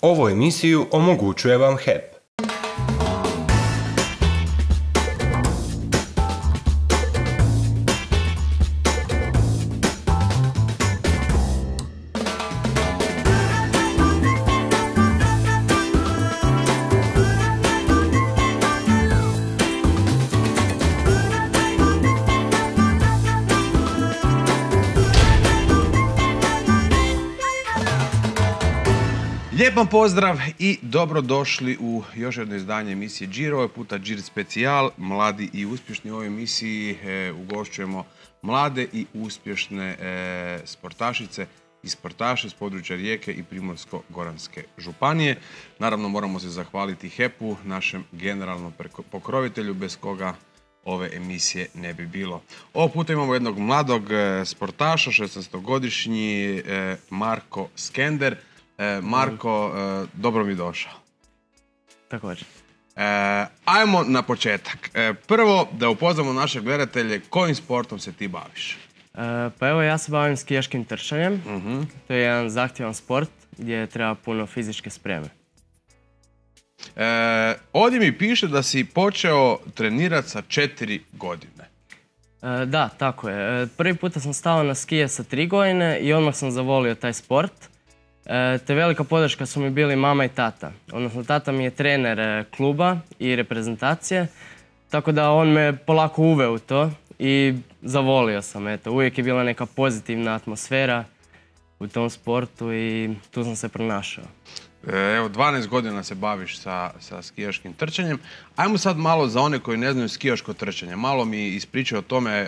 Ovu emisiju omogućuje vam HEP. Lijep vam pozdrav i dobrodošli u još jedno izdanje emisije Giro, ovaj puta Giro specijal, mladi i uspješni. U ovoj emisiji ugošćujemo mlade i uspješne sportašice i sportaše s područja Rijeke i Primorsko-goranske županije. Naravno moramo se zahvaliti HEP-u, našem generalnom pokrovitelju, bez koga ove emisije ne bi bilo. Ovog puta imamo jednog mladog sportaša, 16-godišnji Marko Skender. Marko, dobro mi došao. Također. Ajmo na početak. Prvo da upoznamo naše gledatelje, kojim sportom se ti baviš? Pa evo, ja se bavim skijaškim trčanjem. To je jedan zahtjevan sport gdje treba puno fizičke spreme. Ovdje mi piše da si počeo trenirati sa 4 godine. Da, tako je. Prvi puta sam stao na skije sa 3 godine i odmah sam zavolio taj sport. Te velika podrška su mi bili mama i tata. Odnosno, tata mi je trener kluba i reprezentacije, tako da on me polako uveo u to i zavolio sam. Eto, uvijek je bila neka pozitivna atmosfera u tom sportu i tu sam se pronašao. Evo, 12 godina se baviš sa skijaškim trčanjem. Ajmo sad malo za one koji ne znaju skijaško trčanje. Malo mi ispričaj o tome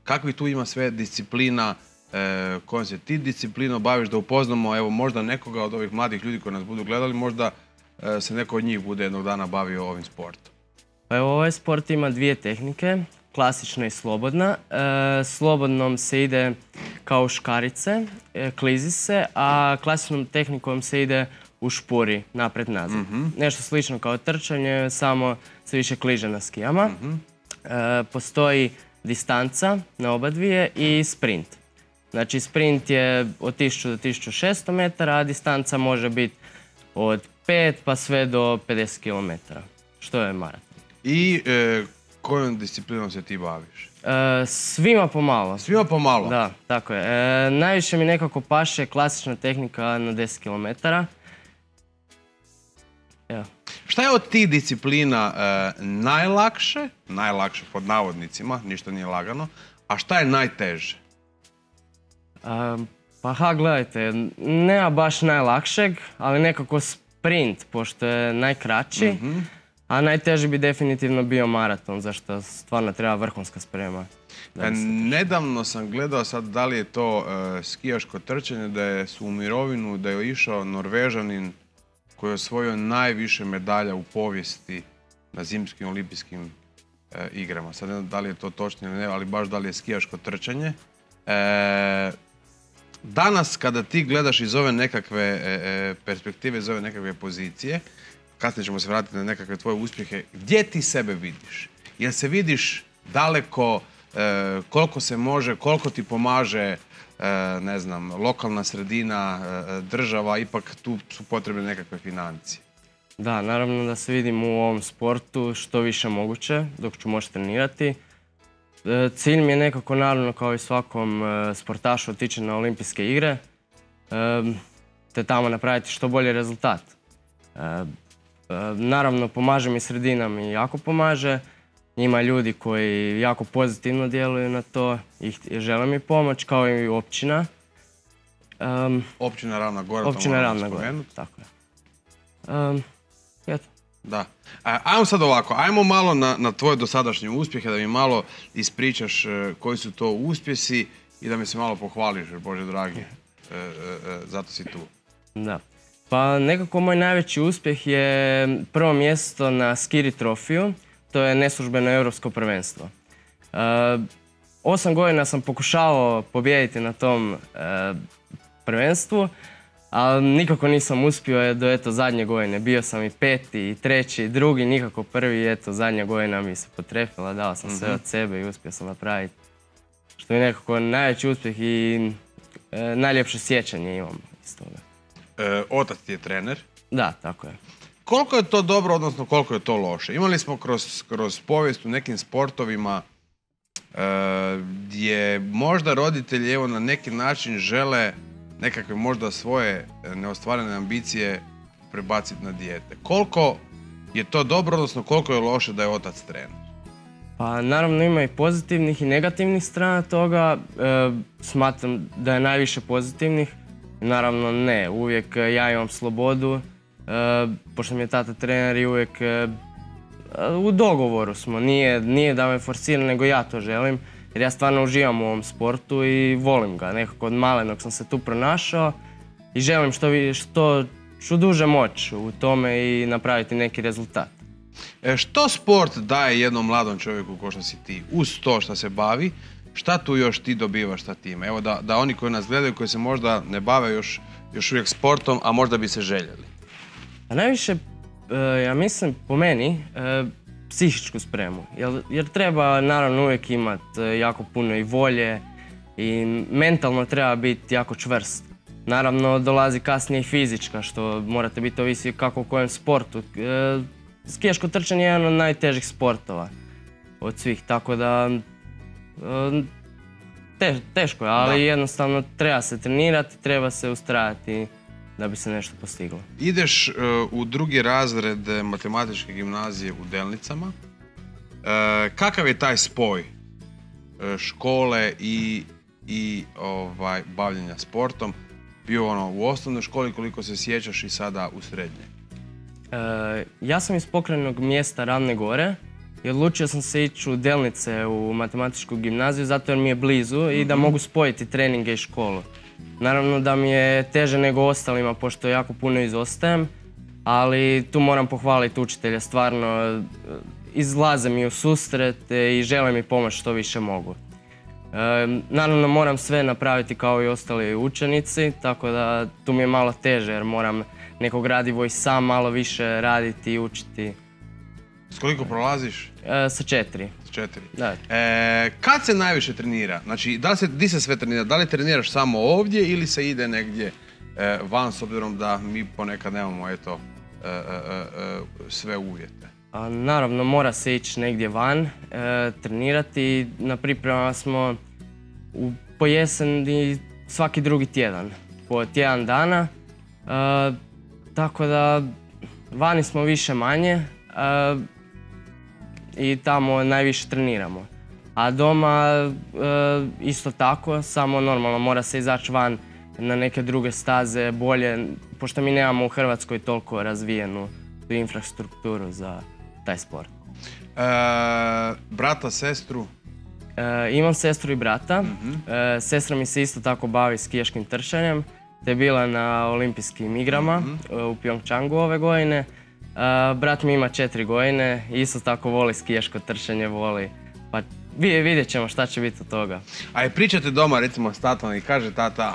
kakvi tu ima sve disciplina, kojom se ti disciplinom baviš, da upoznamo evo možda nekoga od ovih mladih ljudi koji nas budu gledali, možda se neko od njih bude jednog dana bavio ovim sportom. Pa evo, ovaj sport ima dvije tehnike, klasična i slobodna. Slobodnom se ide kao u škarice, klizi se, a klasičnom tehnikom se ide u špuri, napred-nazad. Nešto slično kao trčanje, samo se više kliže na skijama. Postoji distanca na oba dvije i sprint. Znači, sprint je od 1000 do 1600 metara, a distanca može biti od 5 pa sve do 50 km, što je maraton. I kojom disciplinom se ti baviš? Svima pomalo. Svima pomalo? Da, tako je. Najviše mi nekako paše klasična tehnika na 10 km. Evo. Šta je od tih disciplina najlakše pod navodnicima, ništa nije lagano, a šta je najteže? Pa gledajte, nema baš najlakšeg, ali nekako sprint, pošto je najkraći, a najteži bi definitivno bio maraton, zašto stvarno treba vrhunska sprema. Nedavno sam gledao sad da li je to skijaško trčanje, da su u mirovinu, da je išao Norvežanin koji je osvojio najviše medalja u povijesti na zimskim olimpijskim igrama. Sad ne znam da li je to točno ili ne, ali baš da li je skijaško trčanje. Danas kada ti gledaš iz ove nekakve perspektive, iz ove nekakve pozicije, kasnije ćemo se vratiti na nekakve tvoje uspjehe, gdje ti sebe vidiš? Jel se vidiš daleko, koliko se može, koliko ti pomaže, ne znam, lokalna sredina, država, ipak tu su potrebne nekakve financije? Da, naravno da se vidim u ovom sportu što više moguće dok ću moći trenirati. Cilj mi je nekako, naravno, kao i svakom sportašu, otići na olimpijske igre te tamo napraviti što bolji rezultat. Naravno, pomaže mi sredina, mi jako pomaže. Ima ljudi koji jako pozitivno djeluju na to i žele mi pomoć, kao i općina. Općina Ravna Gora, općina Ravna Gora, tako je. Eto. Da. Ajmo sad ovako, ajmo malo na tvoje dosadašnje uspjehe, da mi malo ispričaš koji su to uspjesi i da mi se malo pohvališ, Bože dragi, zato si tu. Da. Pa nekako moj najveći uspjeh je prvo mjesto na Skiri trofiju, to je neslužbeno europsko prvenstvo. 8 godina sam pokušavao pobijediti na tom prvenstvu, ali nikako nisam uspio do eto zadnje godine. Bio sam i peti, i treći, i drugi, nikako prvi, eto zadnja godina mi se potrefila, dao sam sve od sebe i uspio sam napraviti. Što je nekako najveći uspjeh i najljepše sjećanje imam iz toga. Otac ti je trener. Da, tako je. Koliko je to dobro, odnosno koliko je to loše? Imali smo kroz povijest u nekim sportovima gdje možda roditelji evo na neki način žele nekakve možda svoje neostvarene ambicije prebaciti na dijete. Koliko je to dobro, odnosno koliko je loše da je otac trener? Pa naravno ima i pozitivnih i negativnih strana toga. Smatram da je najviše pozitivnih. Naravno ne, uvijek ja imam slobodu. Pošto mi je tata trener i uvijek u dogovoru smo. Nije da me forsira, nego ja to želim. Jer ja stvarno uživam u ovom sportu i volim ga. Nekako od malenog sam se tu pronašao i želim što ću duže moći u tome i napraviti neki rezultat. Što sport daje jednom mladom čovjeku kao što si ti? Uz to što se bavi, šta tu još ti dobivaš sa time? Evo da oni koji nas gledaju, koji se možda ne bave još uvijek sportom, a možda bi se željeli. A najviše, ja mislim, po meni, psihičku spremu. Jer treba naravno uvijek imati jako puno i volje i mentalno treba biti jako čvrst. Naravno dolazi kasnije i fizička, što morate biti ovisi kako u kojem sportu. Skijaško trčanje je jedan od najtežih sportova od svih, tako da teško je, ali jednostavno treba se trenirati, treba se ustrajati da bi se nešto postiglo. Ideš u drugi razred matematičke gimnazije u Delnicama. Kakav je taj spoj škole i bavljenja sportom? Bio u osnovnoj školi, koliko se sjećaš, i sada u srednjoj? Ja sam iz pokrajnog mjesta Ravne Gore i odlučio sam se ići u Delnice u matematičku gimnaziju zato jer mi je blizu i da mogu spojiti treninge i školu. Naravno da mi je teže nego ostalima pošto jako puno izostajem, ali tu moram pohvaliti učitelja, stvarno izlaze mi u susret i žele mi pomoći što više mogu. Naravno moram sve napraviti kao i ostali učenici, tako da tu mi je malo teže jer moram neko gradivo i sam malo više raditi i učiti. S koliko prolaziš? Sa 4. S 4. Da. Kad se najviše trenira? Znači, di se sve trenira? Da li treniraš samo ovdje ili se ide negdje van, s obzirom da mi ponekad nemamo sve uvjete? Naravno, mora se ići negdje van, trenirati. Na pripremama smo po jeseni svaki drugi tjedan, po tjedan dana. Tako da vani smo više manje i tamo najviše treniramo. A doma isto tako, samo normalno mora se izaći van na neke druge staze bolje, pošto mi nemamo u Hrvatskoj toliko razvijenu infrastrukturu za taj sport. Brata, sestru? Imam sestru i brata. Sestra mi se isto tako bavi skijaškim trčanjem, te je bila na olimpijskim igrama u Pyeongchangu ove godine. Brat mi ima 4 godine i isto tako voli skijaško trčanje, voli. Pa vidjet ćemo šta će biti od toga. A pričate doma recimo s tatom i kaže tata,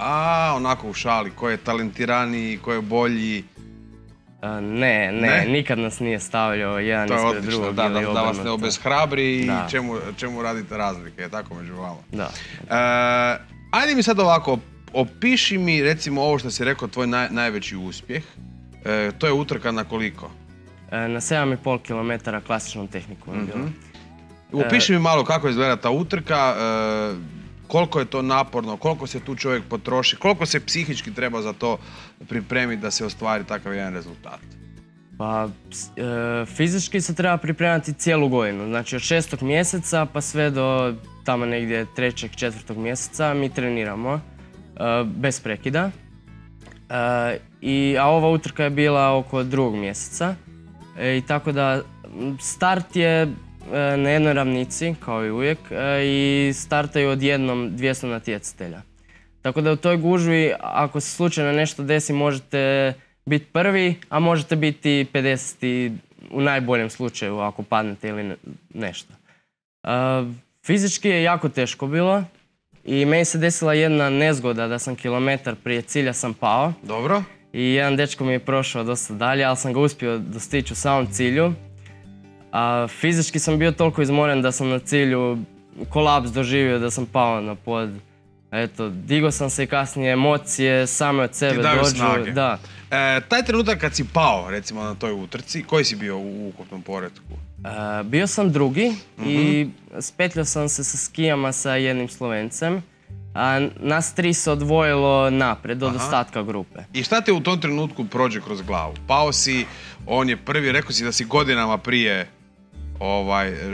onako u šali, ko je talentiraniji, ko je bolji? Ne, nikad nas nije stavljao jedan ispred drugog. To je odlično, da vas ne obeshrabri i čemu radite razlike, tako među vama. Da. Ajde mi sad ovako, opiši mi recimo ovo što si rekao, tvoj najveći uspjeh. To je utrka na koliko? Na 7,5 km klasičnom tehnikom. Opiši mi malo kako izgleda ta utrka, koliko je to naporno, koliko se tu čovjek potroši, koliko se psihički treba za to pripremiti da se ostvari takav jedan rezultat? Pa, fizički se treba pripremati cijelu godinu. Znači od 6. mjeseca pa sve do tamo negdje 3. 4. mjeseca mi treniramo bez prekida. A ova utrka je bila oko 2. mjeseca. I tako da start je na jednoj ravnici, kao i uvijek, i startaju odjednom 200 natjecatelja. Tako da u toj gužvi, ako se slučajno nešto desi, možete biti prvi, a možete biti 50. u najboljem slučaju ako padnete ili nešto. Fizički je jako teško bilo i meni se desila jedna nezgoda da sam kilometar prije cilja sam pao. Dobro. I jedan dečko mi je prošao dosta dalje, ali sam ga uspio dostići u samom cilju. Fizički sam bio toliko izmoren da sam na cilju kolaps doživio, da sam pao na pod. Eto, digao sam se i kasnije emocije same od sebe dođu. Ti daju snage. Da. Taj trenutak kad si pao, recimo, na toj utrci, koji si bio u ukupnom poretku? Bio sam drugi i spetljao sam se sa skijama sa jednim Slovencem. A nas 3 se odvojilo napred od ostatka grupe. I šta te u tom trenutku prođe kroz glavu? Pao si, on je prvi, rekao si da si godinama prije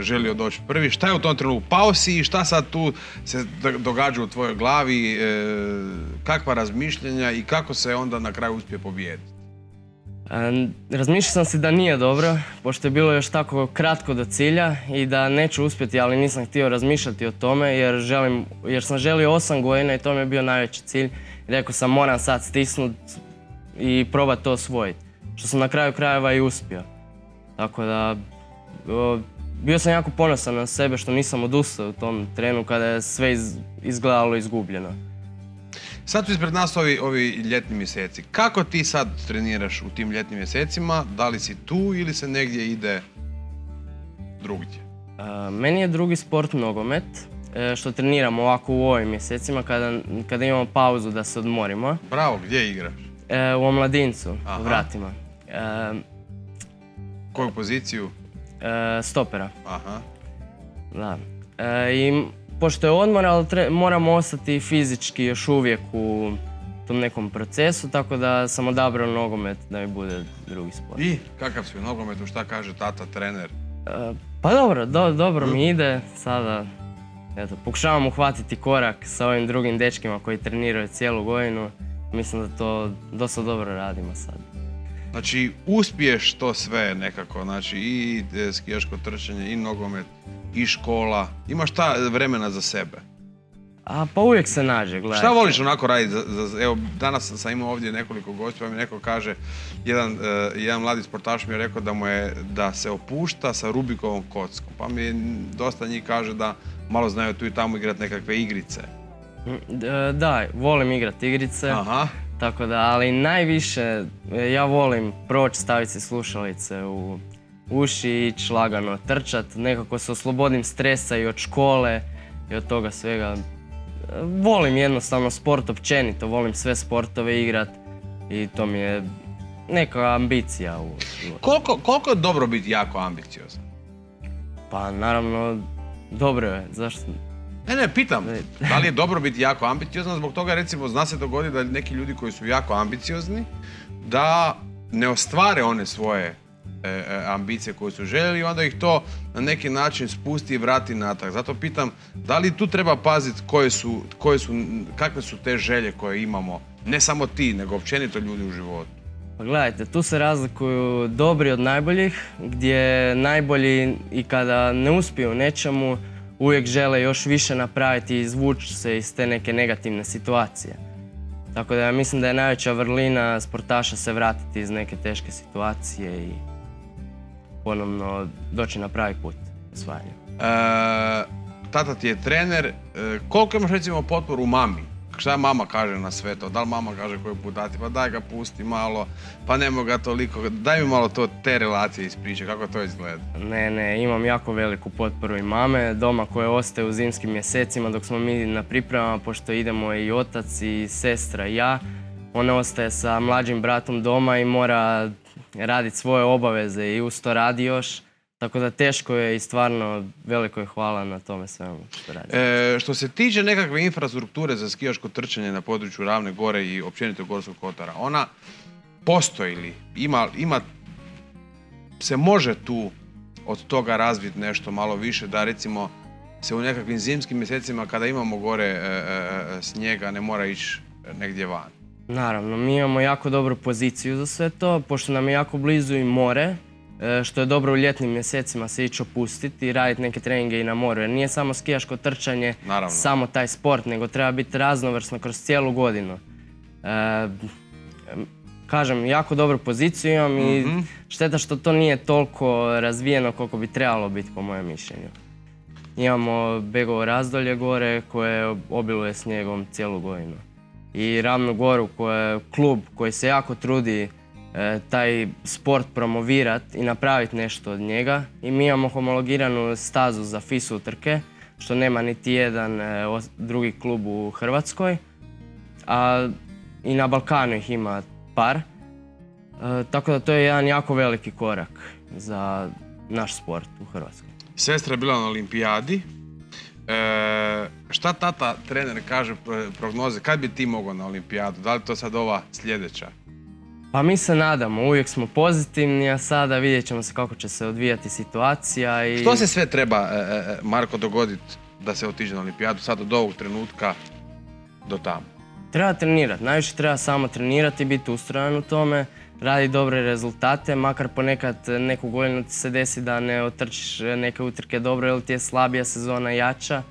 želio doći prvi. Šta je u tom trenutku? Pao si i šta sad tu se događa u tvojoj glavi? Kakva razmišljenja i kako se onda na kraju uspije pobijediti? Razmišljao sam si da nije dobro, pošto je bilo još tako kratko do cilja i da neću uspjeti, ali nisam htio razmišljati o tome jer sam želio 8 godina i to mi je bio najveći cilj. Rekao sam moram sad stisnuti i probati to osvojiti, što sam na kraju krajeva i uspio. Tako da, bio sam jako ponosan na sebe što nisam odustao u tom trenu kada je sve izgledalo izgubljeno. Sad su ispred nas ovi ljetni mjeseci. Kako ti sad treniraš u tim ljetnim mjesecima? Da li si tu ili se negdje ide drugdje? Meni je drugi sport nogomet, što treniram ovako u ovim mjesecima kada imamo pauzu da se odmorimo. Bravo, gdje igraš? U omladincu, u vratima. Koju poziciju? Stopera. Aha. Da. I pošto je odmor, ali moramo ostati fizički još uvijek u tom nekom procesu, tako da sam odabrao nogomet da mi bude drugi sport. I kakav si u nogometu, šta kaže tata, trener? Pa dobro mi ide. Sada, pokušavam uhvatiti korak sa ovim drugim dečkima koji treniraju cijelu godinu. Mislim da to dosta dobro radimo sad. Znači, uspiješ to sve nekako, znači i skijaško trčanje, i nogomet, i škola. Imaš ta vremena za sebe? Pa uvijek se nađe, gledaj. Šta voliš onako raditi? Evo, danas sam imao ovdje nekoliko gosti, pa mi neko kaže, jedan mladi sportaš mi je rekao da se opušta sa Rubikovom kockom. Pa mi dosta njih kaže da malo znaju tu i tamo igrati nekakve igrice. Da, volim igrati igrice. Aha. Tako da, ali najviše ja volim proći, staviti si slušalice u uši i ići lagano trčat. Nekako se oslobodim stresa i od škole i od toga svega. Volim jednostavno sport općenito, volim sve sportove igrat i to mi je neka ambicija u životu. Koliko je dobro biti jako ambiciozan? Pa naravno, dobro je, zašto? Ne, pitam, da li je dobro biti jako ambiciozan, zbog toga recimo zna se dogodi da neki ljudi koji su jako ambiciozni da ne ostvare one svoje ambicije koje su željeli i onda ih to na neki način spusti i vrati natrag. Zato pitam, da li tu treba paziti kakve su te želje koje imamo, ne samo ti, nego općenito ljudi u životu? Pa gledajte, tu se razlikuju dobri od najboljih, gdje najbolji i kada ne uspiju u nečemu, uvijek žele još više napraviti i izvući se iz te neke negativne situacije. Tako da ja mislim da je najveća vrlina sportaša se vratiti iz neke teške situacije i ponovno doći na pravi put osvajanja. Tata ti je trener, koliko imaš recimo potporu mami? Šta mama kaže na sve to? Da li mama kaže koji put dati, pa daj ga pusti malo, pa nemo ga toliko, daj mi malo te relacije ispričaj, kako to izgleda? Ne, imam jako veliku potporu i mame doma koje ostaje u zimskim mjesecima dok smo mi na pripremama, pošto idemo i otac i sestra i ja. Ona ostaje sa mlađim bratom doma i mora raditi svoje obaveze i uz to radi još. Tako da teško je i stvarno veliko je hvala na tome svemu što radi. Što se tiče nekakve infrastrukture za skijaško trčanje na području Ravne Gore i općenito Gorskog kotara, ona postoji li? Se može tu od toga razviti nešto malo više da recimo se u nekakvim zimskim mjesecima kada imamo gore snijega ne mora ići negdje van? Naravno, mi imamo jako dobru poziciju za sve to, pošto nam je jako blizu i more, što je dobro u ljetnim mjesecima se ići opustiti i raditi neke treninge i na moru. Jer nije samo skijaško trčanje, samo taj sport, nego treba biti raznovrsno kroz cijelu godinu. Kažem, jako dobru poziciju imam i šteta što to nije toliko razvijeno koliko bi trebalo biti po mojem mišljenju. Imamo Begovo razdolje gore koje obiluje snijegom cijelu godinu. I Ravnu Goru koja je klub koji se jako trudi taj sport promovirati i napraviti nešto od njega. I mi imamo homologiranu stazu za FIS utrke, što nema niti jedan drugi klub u Hrvatskoj. A i na Balkanu ih ima par. Tako da to je jedan jako veliki korak za naš sport u Hrvatskoj. Sestra je bila na olimpijadi. Šta tata, trener, kaže prognoze? Kad bi ti mogao na olimpijadu? Da li to sad ova sljedeća? Pa mi se nadamo, uvijek smo pozitivni, a sada vidjet ćemo se kako će se odvijati situacija. Što se sve treba, Marko, dogoditi da se otiđe na olimpijadu sad od ovog trenutka do tamo? Treba trenirati, najviše treba samo trenirati i biti ustrojen u tome, raditi dobre rezultate, makar ponekad neku godinu ti se desi da ne otrčiš neke utrke dobro ili ti je slabija sezona jača,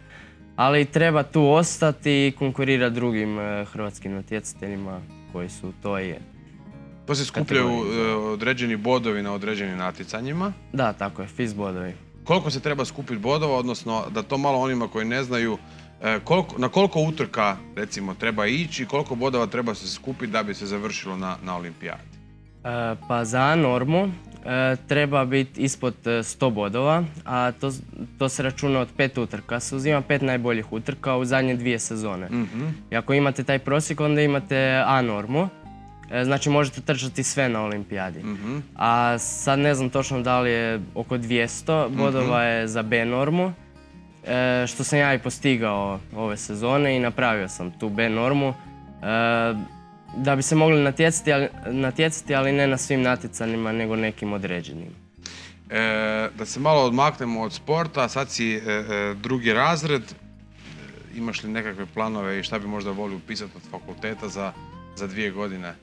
ali treba tu ostati i konkurirati drugim hrvatskim natjecateljima koji su to i je. To se skupljaju određeni bodovi na određenim natjecanjima? Da, tako je, FIS bodovi. Koliko se treba skupiti bodova, odnosno da to malo onima koji ne znaju, na koliko utrka recimo treba ići i koliko bodova treba se skupiti da bi se završilo na olimpijadi? Pa za A normu treba biti ispod 100 bodova, a to se računa od 5 utrka. Se uzima 5 najboljih utrka u zadnje 2 sezone. I ako imate taj prosjek, onda imate A normu. Znači možete trčati sve na olimpijadi. A sad ne znam točno da li je oko 200 bodova je za B normu, što sam ja i postigao ove sezone i napravio sam tu B normu da bi se mogli natjecati, ali ne na svim natjecanjima, nego nekim određenim. Da se malo odmaknemo od sporta, sad si drugi razred, imaš li nekakve planove i šta bi možda volio upisati od fakulteta za 2 godine?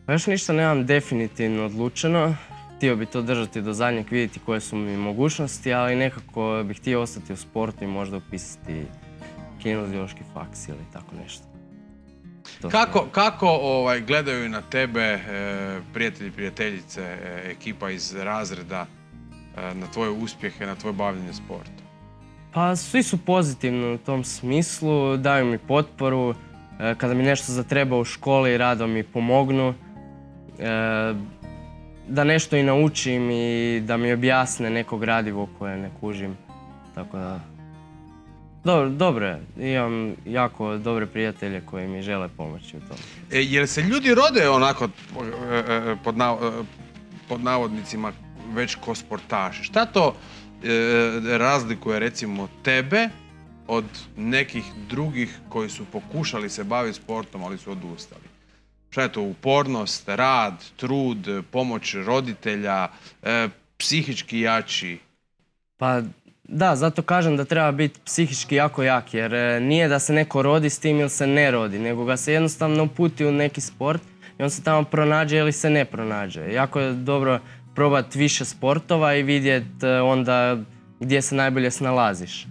Pa još ništa nemam definitivno odlučeno. Htio bi to držati do zadnjeg, vidjeti koje su mi mogućnosti, ali nekako bih htio ostati u sportu i možda upisati kineziološki faks ili tako nešto. Kako gledaju na tebe prijatelji, prijateljice, ekipa iz razreda, na tvoje uspjehe, na tvoje bavljenje sportom? Pa svi su pozitivni u tom smislu, daju mi potporu. Kada mi nešto zatreba u školi, rado mi pomognu. Da nešto i naučim i da mi objasne neko gradivo koje ne kužim. Tako da... Dobro je. Imam jako dobre prijatelje koji mi žele pomoći u tom. Jer se ljudi rode onako, pod navodnicima, već ko sportaši? Šta to razlikuje recimo tebe od nekih drugih koji su pokušali se baviti sportom, ali su odustali? Šta je to? Upornost, rad, trud, pomoć roditelja, psihički jači? Pa da, zato kažem da treba biti psihički jako jak, jer nije da se neko rodi s tim ili se ne rodi, nego ga se jednostavno uputi u neki sport i on se tamo pronađe ili se ne pronađe. Jako je dobro probati više sportova i vidjeti onda gdje se najbolje snalaziš.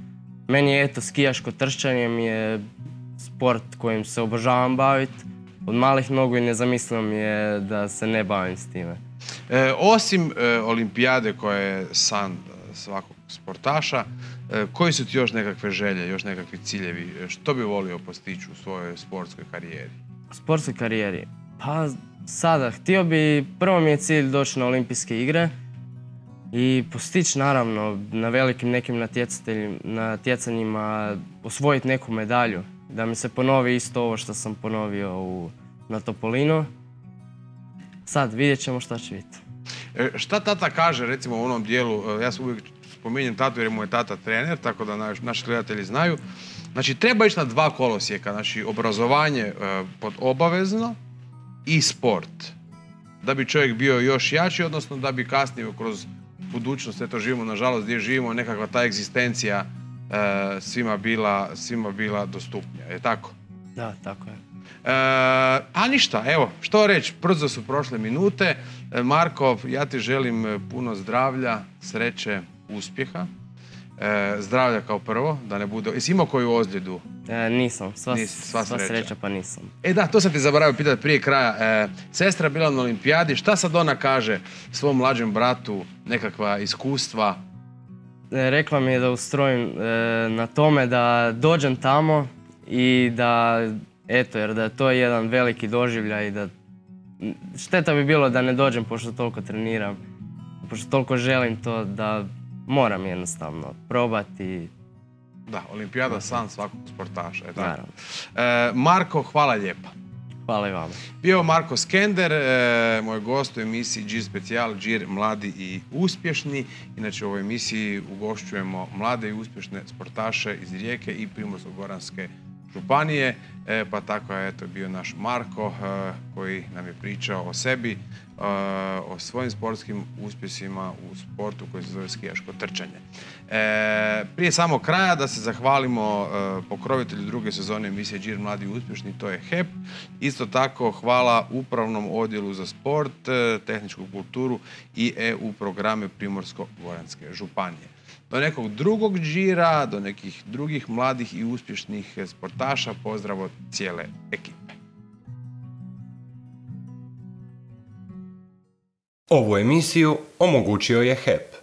Meni je skijaško trčanje mi je sport kojim se obožavam baviti. Od malih nogu i nezamislivo mi je da se ne bavim s time. Osim olimpijade koja je san svakog sportaša, koji su ti još nekakve želje, još nekakvi ciljevi? Što bi volio postići u svojoj sportskoj karijeri? U sportskoj karijeri? Pa sada, htio bi, prvo mi je cilj doći na olimpijske igre i postići naravno na velikim nekim natjecanjima, osvojiti neku medalju. Da mi se ponovi isto ovo što sam ponovio na Topolinu. Sad vidjet ćemo šta će biti. Šta tata kaže recimo u onom dijelu, ja uvijek spominjem tatu jer mu je tata trener, tako da naši gledatelji znaju. Znači treba ići na 2 kolosijeka, znači obrazovanje pod obavezno i sport. Da bi čovjek bio još jači, odnosno da bi kasnije kroz budućnost, eto živimo nažalost gdje živimo, nekakva ta egzistencija svima bila dostupnija, je tako? Da, tako je. A ništa, evo, što reći, brzo su prošle minute. Marko, ja ti želim puno zdravlja, sreće, uspjeha. Zdravlja kao prvo, da ne bude... Jesi imao koju ozljedu? Nisam, sva sreća pa nisam. Da, to sam ti zaboravio pitati prije kraja. Sestra bila na olimpijadi, šta sad ona kaže svom mlađem bratu, nekakva iskustva? Rekla mi je da ustrojim na tome da dođem tamo i da, eto, jer da je to jedan veliki doživljaj i da šteta bi bilo da ne dođem pošto toliko treniram, pošto toliko želim to da moram jednostavno probati. Da, olimpijada san svakog sportaša, je tako? Naravno. Marko, hvala lijepa. Hvala i vama. Bio Marko Skender, moj gost u emisiji Džir Specijal, Džir mladi i uspješni. Inače u ovoj emisiji ugošćujemo mlade i uspješne sportaše iz Rijeke i Primorsko-goranske županije, pa tako je bio naš Marko koji nam je pričao o sebi, o svojim sportskim uspjesima u sportu koji se zove skijaško trčanje. Prije samog kraja da se zahvalimo pokrovitelju druge sezone emisije Džir mladi i uspješni, to je HEP. Isto tako hvala Upravnom odjelu za sport, tehničku kulturu i EU programe Primorsko-goranske županije. Do nekog drugog džira, do nekih drugih mladih i uspješnih sportaša, pozdrav od cijele ekipe. Ovu emisiju omogućio je HEP.